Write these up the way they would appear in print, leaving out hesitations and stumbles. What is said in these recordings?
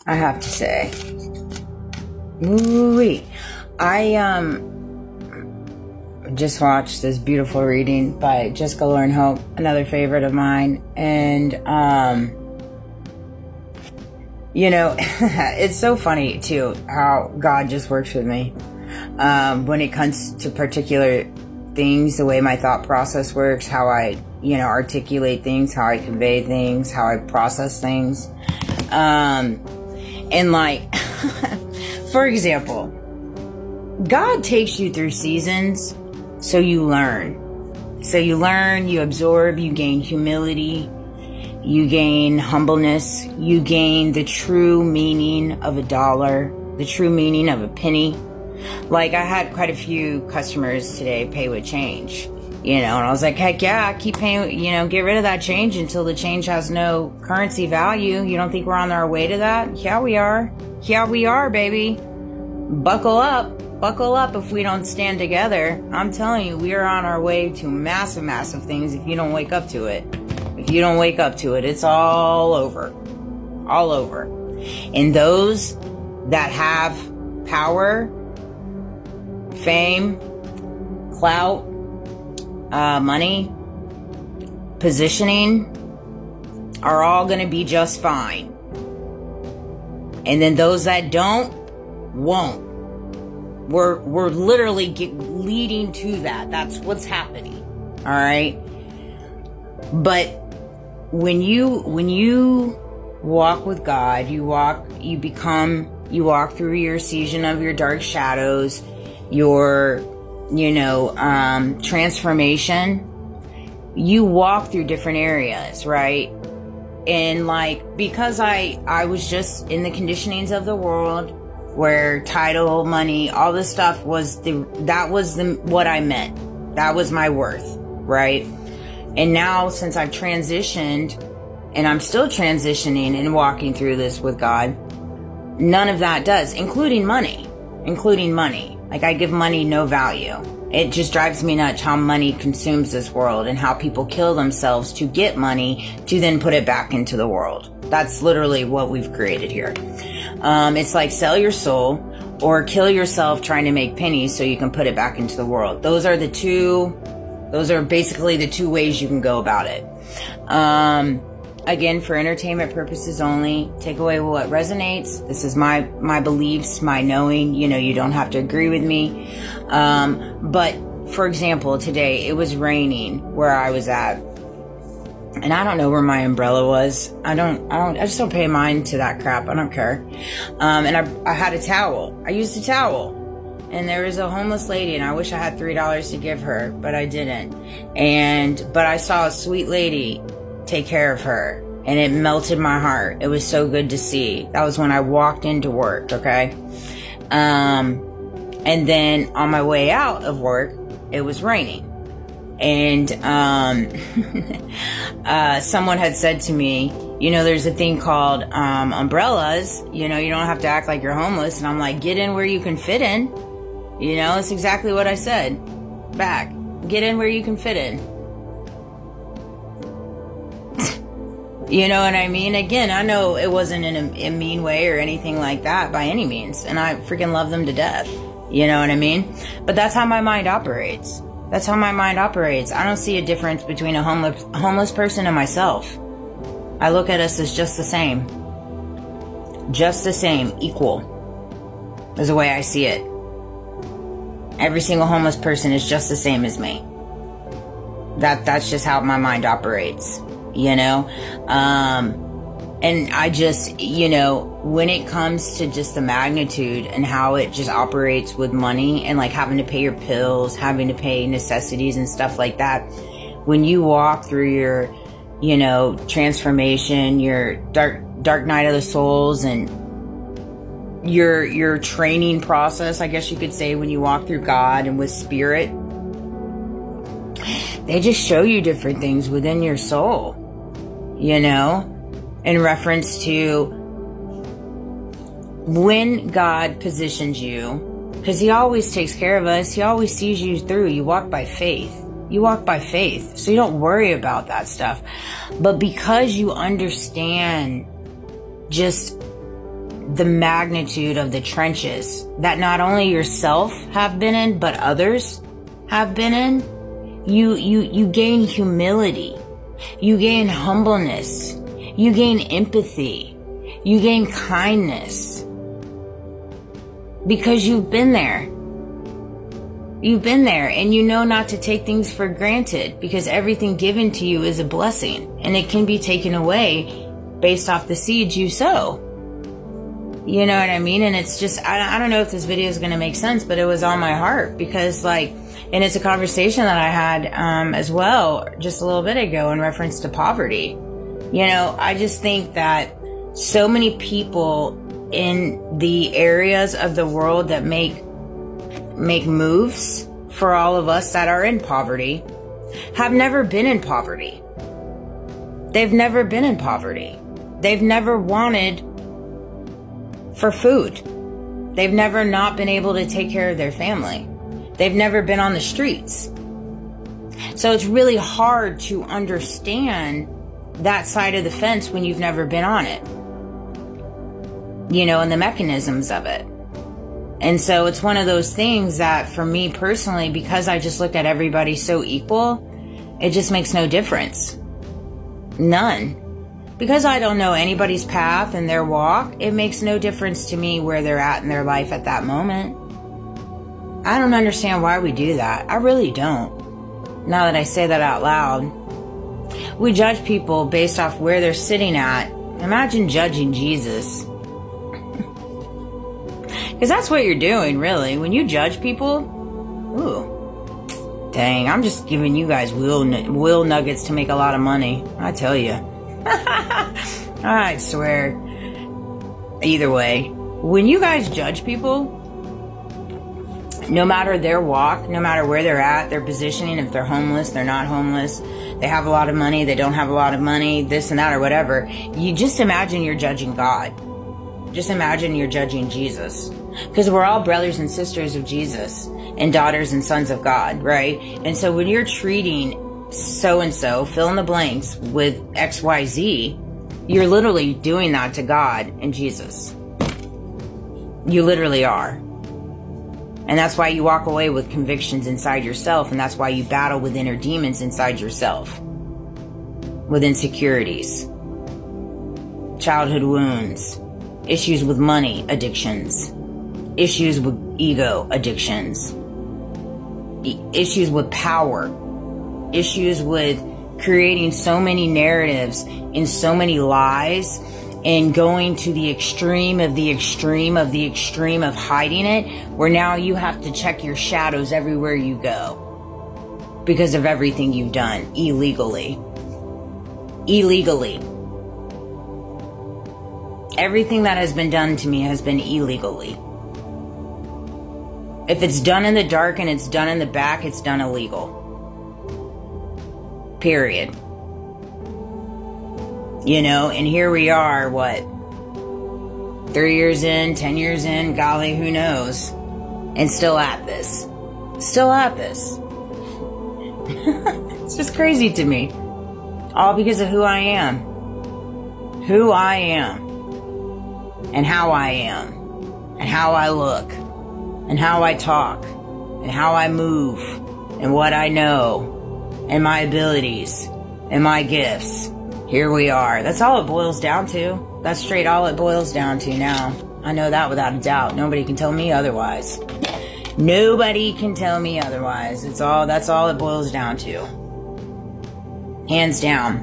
I have to say. Ooh-wee. I just watched this beautiful reading by Jessica Lauren Hope, another favorite of mine, and it's so funny too how God just works with me when it comes to particular things, the way my thought process works, how I articulate things, how I convey things, how I process things, and like for example, God takes you through seasons so you learn. So you learn, you absorb, you gain humility, you gain humbleness, you gain the true meaning of $1, the true meaning of a penny. Like, I had quite a few customers today pay with change, and I was like, heck yeah, keep paying, get rid of that change until the change has no currency value. You don't think we're on our way to that? Yeah, we are. Yeah, we are, baby. Buckle up if we don't stand together. I'm telling you, we are on our way to massive, massive things if you don't wake up to it. If you don't wake up to it, it's all over. All over. And those that have power, fame, clout, money, positioning are all going to be just fine. And then those that don't, won't. We're literally leading to that. That's what's happening. All right. But when you walk with God, you walk through your season of your dark shadows, your, transformation. You walk through different areas, right? And like, because I was just in the conditionings of the world, where title, money, all this stuff was what I meant. That was my worth, right? And now, since I've transitioned, and I'm still transitioning and walking through this with God, none of that does, including money. Like, I give money no value. It just drives me nuts how money consumes this world and how people kill themselves to get money to then put it back into the world. That's literally what we've created here. It's like sell your soul or kill yourself trying to make pennies so you can put it back into the world. Those are basically the two ways you can go about it. Again, for entertainment purposes only, take away what resonates. This is my beliefs, my knowing, you don't have to agree with me. But for example, today it was raining where I was at. And I don't know where my umbrella was. I just don't pay mind to that crap. I don't care. And I had a towel. I used a towel. And there was a homeless lady, and I wish I had $3 to give her, but I didn't. But I saw a sweet lady take care of her, and it melted my heart. It was so good to see. That was when I walked into work, okay? And then on my way out of work, it was raining. And someone had said to me, there's a thing called umbrellas. You don't have to act like you're homeless. And I'm like, get in where you can fit in. It's exactly what I said back. Get in where you can fit in. You know what I mean? Again, I know it wasn't in a mean way or anything like that by any means. And I freaking love them to death. You know what I mean? But that's how my mind operates. I don't see a difference between a homeless person and myself. I look at us as just the same. Just the same, equal, is the way I see it. Every single homeless person is just the same as me. That's just how my mind operates, And I just, when it comes to just the magnitude and how it just operates with money and like having to pay your pills, having to pay necessities and stuff like that, when you walk through your, transformation, your dark night of the souls and your training process, I guess you could say, when you walk through God and with spirit, they just show you different things within your soul, in reference to when God positions you, because he always takes care of us. He always sees you through. You walk by faith. So you don't worry about that stuff. But because you understand just the magnitude of the trenches that not only yourself have been in, but others have been in, you gain humility, you gain humbleness, you gain empathy, you gain kindness, because you've been there. You've been there, and you know not to take things for granted, because everything given to you is a blessing, and it can be taken away based off the seeds you sow. You know what I mean? And it's just, I don't know if this video is going to make sense, but it was on my heart, because and it's a conversation that I had as well just a little bit ago in reference to poverty. You know, I just think that so many people in the areas of the world that make moves for all of us that are in poverty have never been in poverty. They've never been in poverty. They've never wanted for food. They've never not been able to take care of their family. They've never been on the streets. So it's really hard to understand that side of the fence when you've never been on it, you know, and the mechanisms of it. And so it's one of those things that for me personally, because I just look at everybody so equal, it just makes no difference. None. Because I don't know anybody's path and their walk, it makes no difference to me where they're at in their life at that moment. I don't understand why we do that. I really don't. Now that I say that out loud. We judge people based off where they're sitting at. Imagine judging Jesus. Because that's what you're doing, really. When you judge people, ooh, dang, I'm just giving you guys will nuggets to make a lot of money. I tell you. I swear. Either way, when you guys judge people, no matter their walk, no matter where they're at, their positioning, if they're homeless, they're not homeless, they have a lot of money, they don't have a lot of money, this and that or whatever, you just imagine you're judging God. Just imagine you're judging Jesus. Because we're all brothers and sisters of Jesus and daughters and sons of God, right? And so when you're treating so-and-so, fill in the blanks, with XYZ, you're literally doing that to God and Jesus. You literally are. And that's why you walk away with convictions inside yourself, and that's why you battle with inner demons inside yourself. With insecurities, childhood wounds, issues with money addictions, issues with ego addictions, issues with power, issues with creating so many narratives and so many lies and going to the extreme of the extreme of the extreme of hiding it, where now you have to check your shadows everywhere you go because of everything you've done illegally. Illegally. Everything that has been done to me has been illegally. If it's done in the dark and it's done in the back, it's done illegal. Period. You know, and here we are, what? 3 years in, 10 years in, golly, who knows? And still at this. Still at this. It's just crazy to me. All because of who I am. Who I am. And how I am. And how I look. And how I talk. And how I move. And what I know. And my abilities. And my gifts. Here we are. That's all it boils down to. That's straight all it boils down to now. I know that without a doubt. Nobody can tell me otherwise. Nobody can tell me otherwise. That's all it boils down to. Hands down.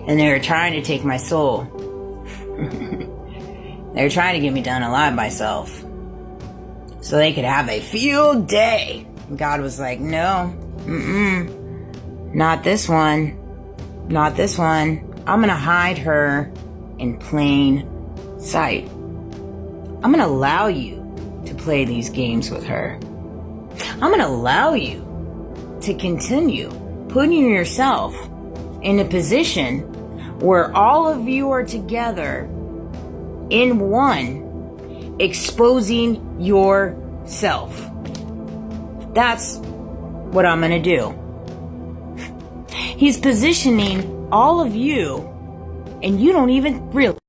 And they were trying to take my soul. They were trying to get me done alive myself. So they could have a field day. And God was like, no. Not this one. Not this one. I'm going to hide her in plain sight. I'm going to allow you to play these games with her. I'm going to allow you to continue putting yourself in a position where all of you are together in one, exposing yourself. That's what I'm going to do. He's positioning all of you, and you don't even realize.